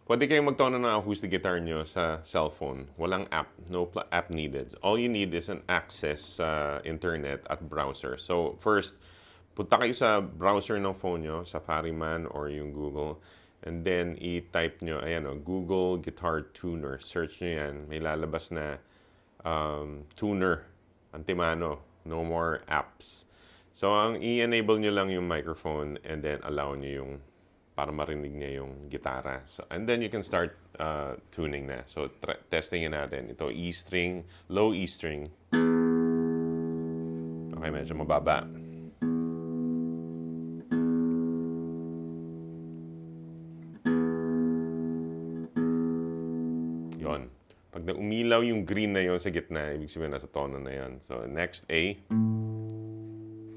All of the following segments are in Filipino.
Pwede kayong magtono ng acoustic guitar nyo sa cellphone. Walang app. No app needed. All you need is an access sa internet at browser. So, first, punta kayo sa browser ng phone nyo, Safari man or yung Google. And then, i-type nyo, ayan o, Google Guitar Tuner. Search nyo yan. May lalabas na tuner. Antimano. No more apps. So, ang i-enable nyo lang yung microphone and then allow nyo yung para marinig niya yung gitara. So, and then you can start tuning na. So, testingin natin. Ito, E string, low E string. Okay, medyo mababa. Yon. Pag umilaw yung green na yon sa gitna, ibig sabihin nasa tono na yon. So, next A.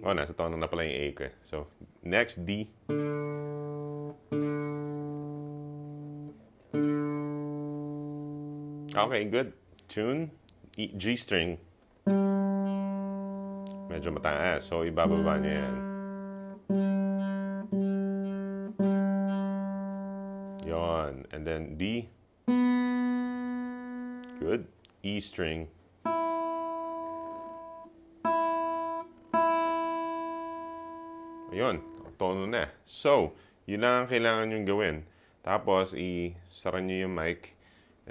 Oh, nasa tono na pala yung A ko. So, next D. Okay, good. Tune. G string. Medyo mataas. So, ibababa nyo yan. Yon. And then B. Good. E string. Ayun. Tono na. So, yun lang ang kailangan nyo gawin. Tapos, isara nyo yung mic.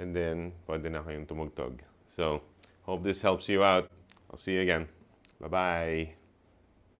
And then, pwede na kayong tumugtog. So, hope this helps you out. I'll see you again. Bye-bye.